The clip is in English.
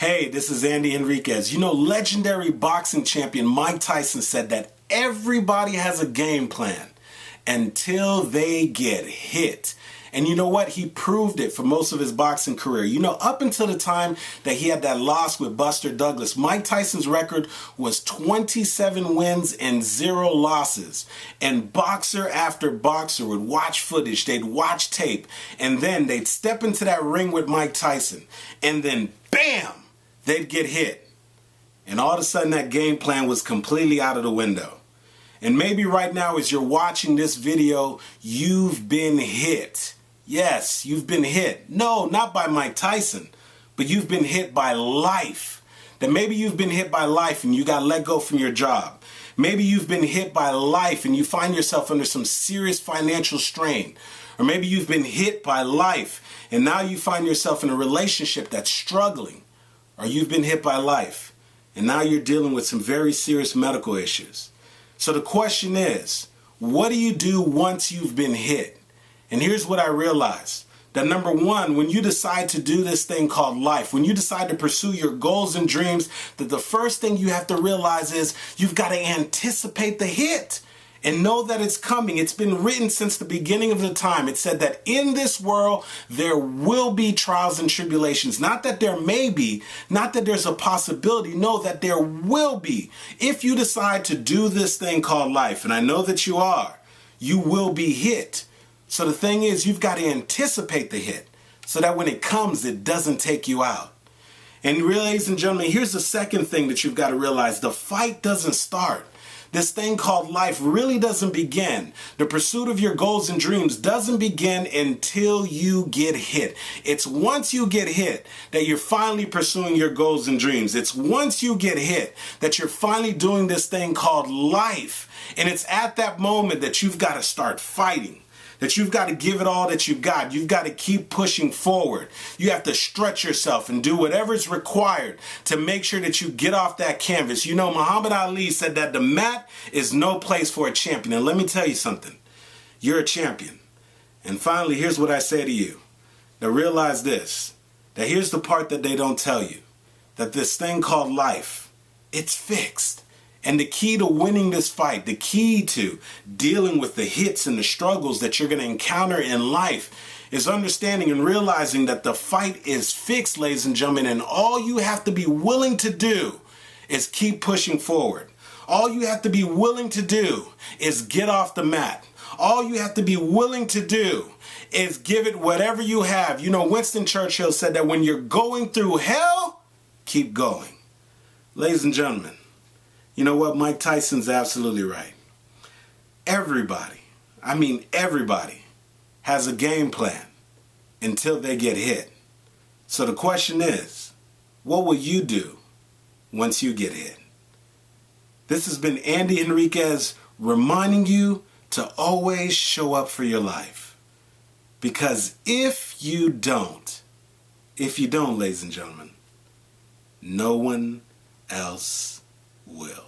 Hey, this is Andy Henriquez. You know, legendary boxing champion Mike Tyson said that everybody has a game plan until they get hit. And you know what? He proved it for most of his boxing career. You know, up until the time that he had that loss with Buster Douglas, Mike Tyson's record was 27 wins and 0 losses. And boxer after boxer would watch footage, they'd watch tape, and then they'd step into that ring with Mike Tyson. And then, bam, they'd get hit. And all of a sudden that game plan was completely out of the window. And maybe right now as you're watching this video, you've been hit. Yes, you've been hit. No, not by Mike Tyson, but you've been hit by life. That maybe you've been hit by life and you got let go from your job. Maybe you've been hit by life and you find yourself under some serious financial strain. Or maybe you've been hit by life and now you find yourself in a relationship that's struggling. Or you've been hit by life and now you're dealing with some very serious medical issues. So the question is, what do you do once you've been hit? And here's what I realized. That number one, when you decide to do this thing called life, when you decide to pursue your goals and dreams, that the first thing you have to realize is you've got to anticipate the hit and know that it's coming. It's been written since the beginning of the time. It said that in this world, there will be trials and tribulations. Not that there may be, not that there's a possibility. No, that there will be. If you decide to do this thing called life, and I know that you are, you will be hit. So the thing is, you've got to anticipate the hit so that when it comes, it doesn't take you out. And ladies and gentlemen, here's the second thing that you've got to realize. The fight doesn't start. This thing called life really doesn't begin. The pursuit of your goals and dreams doesn't begin until you get hit. It's once you get hit that you're finally pursuing your goals and dreams. It's once you get hit that you're finally doing this thing called life. And it's at that moment that you've got to start fighting. That you've got to give it all that you've got. You've got to keep pushing forward. You have to stretch yourself and do whatever's required to make sure that you get off that canvas. You know, Muhammad Ali said that the mat is no place for a champion. And let me tell you something. You're a champion. And finally, here's what I say to you. Now realize this. That here's the part that they don't tell you. That this thing called life, it's fixed. And the key to winning this fight, the key to dealing with the hits and the struggles that you're going to encounter in life is understanding and realizing that the fight is fixed, ladies and gentlemen, and all you have to be willing to do is keep pushing forward. All you have to be willing to do is get off the mat. All you have to be willing to do is give it whatever you have. You know, Winston Churchill said that when you're going through hell, keep going. Ladies and gentlemen, you know what? Mike Tyson's absolutely right. Everybody, I mean everybody, has a game plan until they get hit. So the question is, what will you do once you get hit? This has been Andy Henriquez reminding you to always show up for your life. Because if you don't, ladies and gentlemen, no one else will.